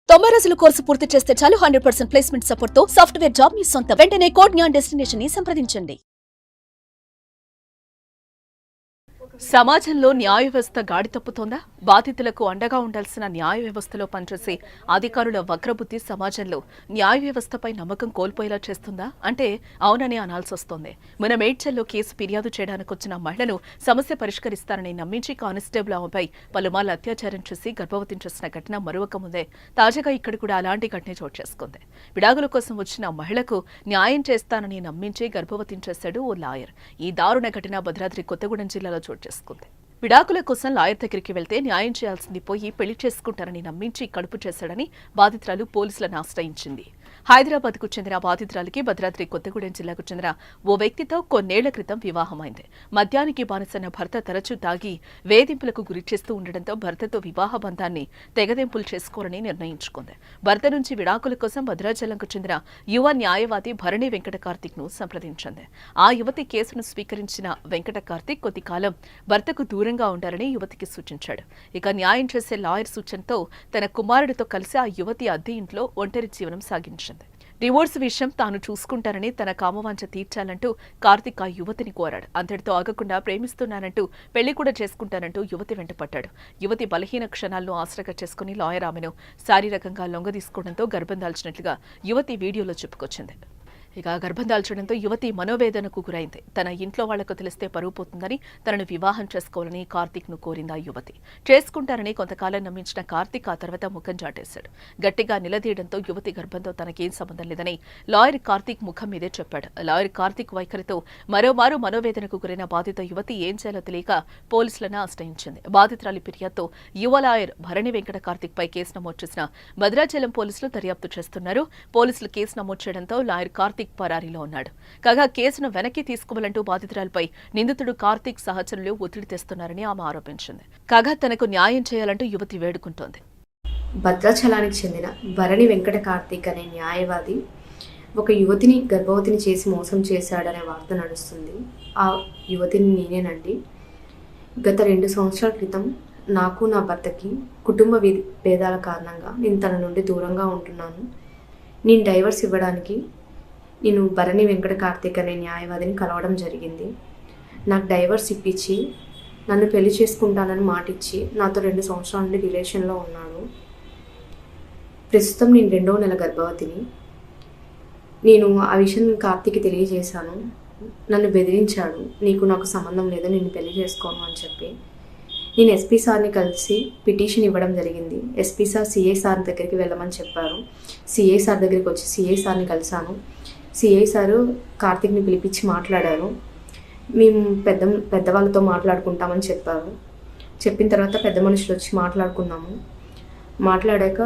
90 రోజుల కోర్సు పూర్తి చేస్తే చాలు 100% ప్లేస్మెంట్ సపోర్ట్ తో సాఫ్ట్వేర్ జాబ్ మీ సొంతం. వెంటనే కోడ్ జ్ఞాన్ డెస్టినేషన్ ని సంప్రదించండి. సమాజంలో న్యాయ వ్యవస్థ గాడి తప్పుతోందా? బాధితులకు అండగా ఉండాల్సిన న్యాయ వ్యవస్థలో పనిచేసే అధికారుల వక్రబుద్ధి సమాజంలో న్యాయ వ్యవస్థపై నమ్మకం కోల్పోయేలా చేస్తుందా అంటే అవునని అనాల్సొస్తోంది. మన మేడ్చల్లో కేసు ఫిర్యాదు చేయడానికి వచ్చిన మహిళను సమస్య పరిష్కరిస్తారని నమ్మించి కానిస్టేబుల్ ఆమెపై పలుమార్లు అత్యాచారం చేసి గర్భవతిని చేసిన ఘటన మరొక ముందే తాజాగా ఇక్కడ కూడా అలాంటి ఘటనే చోటు చేసుకుంది. విడాకుల కోసం వచ్చిన మహిళకు న్యాయం చేస్తానని నమ్మించి గర్భవతిని చేశాడు ఓ లాయర్. ఈ దారుణ ఘటన భద్రాద్రి కొత్తగూడెం జిల్లాలో చోటు చేసుకుంది. విడాకుల కోసం లాయర్ దగ్గరికి వెళ్తే న్యాయం చేయాల్సింది పోయి పెళ్లి చేసుకుంటారని నమ్మించి కడుపు చేశాడని బాధితురాలు పోలీసులను ఆశ్రయించింది. హైదరాబాద్ కు చెందిన బాధితురాలికి భద్రాద్రి కొత్తగూడెం జిల్లాకు చెందిన ఓ వ్యక్తితో కొన్నేళ్ల క్రితం వివాహమైంది. మద్యానికి బానిసైన భర్త తరచూ తాగి వేధింపులకు గురిచేస్తూ ఉండడంతో భర్తతో వివాహ బంధాన్ని తెగదెంపులు చేసుకోవాలని నిర్ణయించుకుంది. భర్త నుంచి విడాకుల కోసం భద్రాచలంకు చెందిన యువ న్యాయవాది భరణి వెంకట కార్తిక్ ను సంప్రదించింది. ఆ యువతి కేసును స్వీకరించిన వెంకట కార్తిక్ కొద్ది కాలం భర్తకు దూరంగా ఉండాలని యువతికి సూచించాడు. ఇక న్యాయం చేసే లాయర్ సూచనతో తన కుమారుడితో కలిసి ఆ యువతి అద్దె ఇంట్లో ఒంటరి జీవనం సాగించింది. డివోర్స్ విషయం తాను చూసుకుంటానని తన కామవాంఛ తీర్చాలంటూ కార్తిక్ ఆ యువతిని కోరాడు. అంతటితో ఆగకుండా ప్రేమిస్తున్నానంటూ పెళ్లి కూడా చేసుకుంటానంటూ యువతి వెంటపడ్డాడు. యువతి బలహీన క్షణాలను ఆసరాగా చేసుకుని లాయర్ ఆమెను శారీరకంగా లొంగదీసుకోవడంతో గర్భం దాల్చినట్లుగా యువతి వీడియోలో చెప్పుకొచ్చింది. ఇక గర్భం దాల్చడంతో యువతి మనోవేదనకు గురైంది. తన ఇంట్లో వాళ్లకు తెలిస్తే పరువు పోతుందని తనను వివాహం చేసుకోవాలని కార్తిక్ ను కోరింది ఆ యువతి. చేసుకుంటారని కొంతకాలం నమ్మించిన కార్తిక్ ఆ తర్వాత ముఖం చాటేశాడు. గట్టిగా నిలదీయడంతో యువతి గర్భంతో తనకేం సంబంధం లేదని లాయర్ కార్తిక్ ముఖం మీదే చెప్పాడు. లాయర్ కార్తిక్ వైఖరితో మరోమారు మనోవేదనకు గురైన బాధిత యువతి ఏం చేయాలో తెలియక పోలీసులను ఆశ్రయించింది. బాధితురాలి ఫిర్యాదుతో యువ లాయర్ భరణి వెంకట కార్తిక్ పై కేసు నమోదు చేసిన భద్రాచలం పోలీసులు దర్యాప్తు చేస్తున్నారు. పోలీసులు కేసు నమోదు చేయడంతో లాయర్ కార్తిక్ పరారీలో ఉన్నాడు. కాగా కేసును వెనక్కి తీసుకోవాలంటూ బాధితురాలపై నిందితుడు కార్తిక్ సహచరులు ఒత్తిడి తెస్తున్నారని ఆమె ఆరోపించింది. కాగా తనకు న్యాయం చేయాలంటూ యువతి వేడుకుంటోంది. భద్రాచలానికి చెందిన భరణి వెంకట కార్తిక్ అనే న్యాయవాది ఒక యువతిని గర్భవతిని చేసి మోసం చేశాడనే వార్త నడుస్తుంది. ఆ యువతిని నేనేనండి. గత 2 సంవత్సరాల క్రితం నాకు నా భర్తకి కుటుంబ భేదాల కారణంగా నేను తన నుండి దూరంగా ఉంటున్నాను. నేను డైవర్స్ ఇవ్వడానికి నేను భరణి వెంకట కార్తిక్ అనే న్యాయవాదిని కలవడం జరిగింది. నాకు డైవర్స్ ఇప్పించి నన్ను పెళ్లి చేసుకుంటానని మాటిచ్చి నాతో 2 సంవత్సరాల నుండి రిలేషన్లో ఉన్నాడు. ప్రస్తుతం నేను 2వ నెల గర్భవతిని. నేను ఆ విషయం కార్తిక్కి తెలియజేశాను. నన్ను బెదిరించాడు, నాకు సంబంధం లేదు, నేను పెళ్లి చేసుకోను అని చెప్పి. నేను ఎస్పీ సార్ని కలిసి పిటిషన్ ఇవ్వడం జరిగింది. ఎస్పీ సార్ సిఐ సార్ దగ్గరికి వెళ్ళమని చెప్పారు. సిఐ సార్ దగ్గరికి వచ్చి సిఐ సార్ని కలిశాను. సిఐ సారు కార్తిక్ని పిలిపించి మాట్లాడారు. మేము పెద్దవాళ్ళతో మాట్లాడుకుంటామని చెప్పారు. చెప్పిన తర్వాత పెద్ద మనుషులు వచ్చి మాట్లాడుకున్నాము. మాట్లాడాక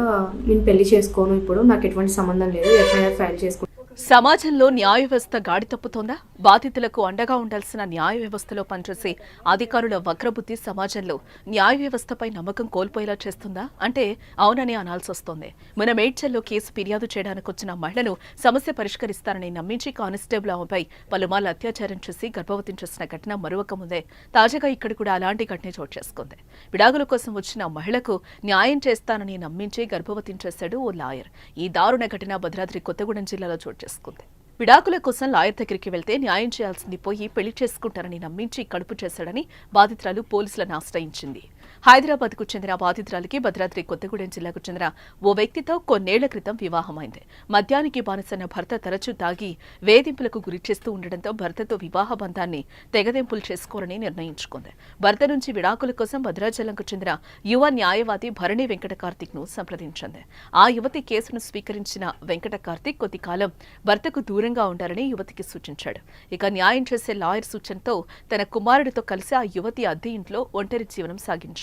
నేను పెళ్లి చేసుకోను, ఇప్పుడు నాకు ఎటువంటి సంబంధం లేదు, ఎఫ్ఐఆర్ ఫైల్ చేసుకుంటాను. సమాజంలో న్యాయ వ్యవస్థ గాడి తప్పుతోందా? బాధితులకు అండగా ఉండాల్సిన న్యాయ వ్యవస్థలో పనిచేసే అధికారుల వక్రబుద్ధి సమాజంలో న్యాయ వ్యవస్థపై నమ్మకం కోల్పోయేలా చేస్తుందా అంటే అవునని అనాల్సొస్తోంది. మన మేడ్చల్లో కేసు ఫిర్యాదు చేయడానికి వచ్చిన మహిళను సమస్య పరిష్కరిస్తారని నమ్మించి కానిస్టేబుల్ ఆమెపై పలుమార్లు అత్యాచారం చేసి గర్భవతిని చేసిన ఘటన మరొక ముందే తాజాగా ఇక్కడ కూడా అలాంటి ఘటనే చోటు చేసుకుంది. విడాకుల కోసం వచ్చిన మహిళకు న్యాయం చేస్తానని నమ్మించి గర్భవతిని చేశాడు ఓ లాయర్. ఈ దారుణ ఘటన భద్రాద్రి కొత్తగూడెం జిల్లాలో చోటు చేసుకుంది. విడాకుల కోసం లాయర్ దగ్గరికి వెళ్తే న్యాయం చేయాల్సింది పోయి పెళ్లి చేసుకుంటారని నమ్మించి కడుపు చేశాడని బాధితురాలు పోలీసులను ఆశ్రయించింది. హైదరాబాద్ కు చెందిన బాధితురాలికి భద్రాద్రి కొత్తగూడెం జిల్లాకు చెందిన ఓ వ్యక్తితో కొన్నేళ్ల క్రితం వివాహమైంది. మద్యానికి బానిసైన భర్త తరచూ తాగి వేధింపులకు గురిచేస్తూ ఉండడంతో భర్తతో వివాహ బంధాన్ని తెగదెంపులు చేసుకోవాలని నిర్ణయించుకుంది. భర్త నుంచి విడాకుల కోసం భద్రాచలంకు చెందిన యువ న్యాయవాది భరణి వెంకట కార్తిక్ ను సంప్రదించింది. ఆ యువతి కేసును స్వీకరించిన వెంకట కార్తిక్ కొద్ది కాలం భర్తకు దూరంగా ఉండాలని యువతికి సూచించాడు. ఇక న్యాయం చేసే లాయర్ సూచనతో తన కుమారుడితో కలిసి ఆ యువతి అద్దె ఇంట్లో ఒంటరి జీవనం సాగించింది.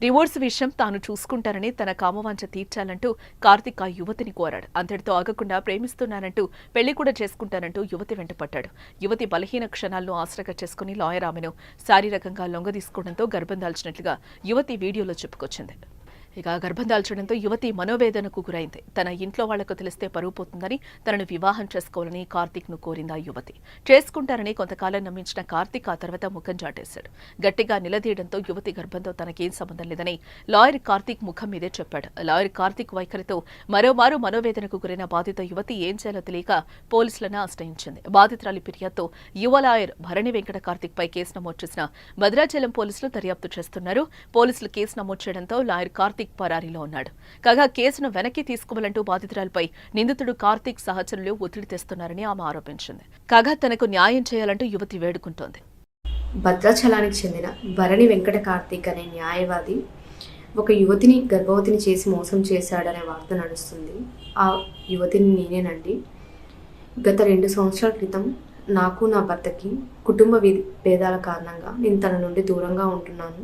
డివోర్స్ విషయం తాను చూసుకుంటానని తన కామవాంఛ తీర్చాలంటూ కార్తిక్ ఆ యువతిని కోరాడు. అంతటితో ఆగకుండా ప్రేమిస్తున్నానంటూ పెళ్లి కూడా చేసుకుంటానంటూ యువతి వెంటపడ్డాడు. యువతి బలహీన క్షణాలను ఆసరాగా చేసుకుని లాయర్ ఆమెను శారీరకంగా లొంగదీసుకోవడంతో గర్భం దాల్చినట్లుగా యువతి వీడియోలో చెప్పుకొచ్చింది. ఇక గర్భం దాల్చడంతో యువతి మనోవేదనకు గురైంది. తన ఇంట్లో వాళ్లకు తెలిస్తే పరువు పోతుందని తనను వివాహం చేసుకోవాలని కార్తీక్ ను కోరింది ఆ యువతి. చేసుకుంటారని కొంతకాలం నమ్మించిన కార్తీక్ ఆ తర్వాత ముఖం చాటేశాడు. గట్టిగా నిలదీయడంతో యువతి గర్భంతో తనకేం సంబంధం లేదని లాయర్ కార్తీక్ ముఖం మీదే చెప్పాడు. లాయర్ కార్తీక్ వైఖరితో మరోమారు మనోవేదనకు గురైన బాధిత యువతి ఏం చేయాలో తెలియక పోలీసులను ఆశ్రయించింది. బాధితురాలి ఫిర్యాదుతో యువ లాయర్ భరణి వెంకట కార్తీక్ పై కేసు నమోదు చేసిన భద్రాచలం పోలీసులు దర్యాప్తు చేస్తున్నారు. పోలీసులు కేసు నమోదు చేయడంతో లాయర్ కార్తీక్ పరారీలో ఉన్నాడు. కాగా కేసును వెనక్కి తీసుకోవాలంటూ బాధితురాలపై నిందితుడు కార్తీక్ సహచరులు ఒత్తిడి తెస్తున్నారని ఆమె ఆరోపించింది. కాగా తనకు న్యాయం చేయాలంటూ యువతి వేడుకుంటోంది. భద్రాచలానికి చెందిన భరణి వెంకట కార్తీక్ అనే న్యాయవాది ఒక యువతిని గర్భవతిని చేసి మోసం చేశాడనే వార్త నడుస్తుంది. ఆ యువతిని నేనేనండి. గత 2 సంవత్సరాల క్రితం నాకు నా భర్తకి కుటుంబ భేదాల కారణంగా నేను తన నుండి దూరంగా ఉంటున్నాను.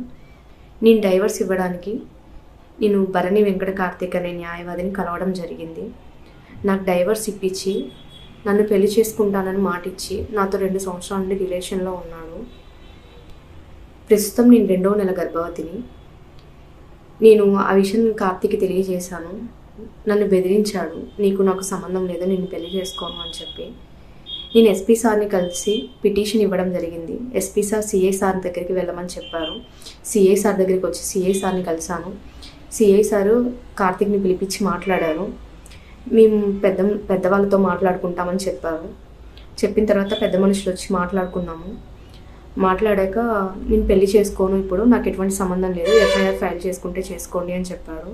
నేను డైవర్స్ ఇవ్వడానికి నేను భరణి వెంకట కార్తీక్ అనే న్యాయవాదిని కలవడం జరిగింది. నాకు డైవర్స్ ఇప్పించి నన్ను పెళ్లి చేసుకుంటానని మాటిచ్చి నాతో 2 సంవత్సరాల నుండి రిలేషన్లో ఉన్నాడు. ప్రస్తుతం నేను 2వ నెల గర్భవతిని. నేను ఆ విషయం కార్తీక్కి తెలియజేశాను. నన్ను బెదిరించాడు, నీకు నాకు సంబంధం లేదు, నేను పెళ్లి చేసుకోను అని చెప్పి. నేను ఎస్పీ సార్ని కలిసి పిటిషన్ ఇవ్వడం జరిగింది. ఎస్పీ సార్ సిఐ సార్ దగ్గరికి వెళ్ళమని చెప్పారు. సిఐ సార్ దగ్గరికి వచ్చి సిఐ సార్ని కలిశాను. సిఐ సారు కార్తీక్ని పిలిపించి మాట్లాడారు. మేము పెద్దవాళ్ళతో మాట్లాడుకుంటామని చెప్పారు. చెప్పిన తర్వాత పెద్ద మనుషులు వచ్చి మాట్లాడుకున్నాము. మాట్లాడాక నేను పెళ్లి చేసుకోను, ఇప్పుడు నాకు ఎటువంటి సంబంధం లేదు, ఎఫ్ఐఆర్ ఫైల్ చేసుకుంటే చేసుకోండి అని చెప్పారు.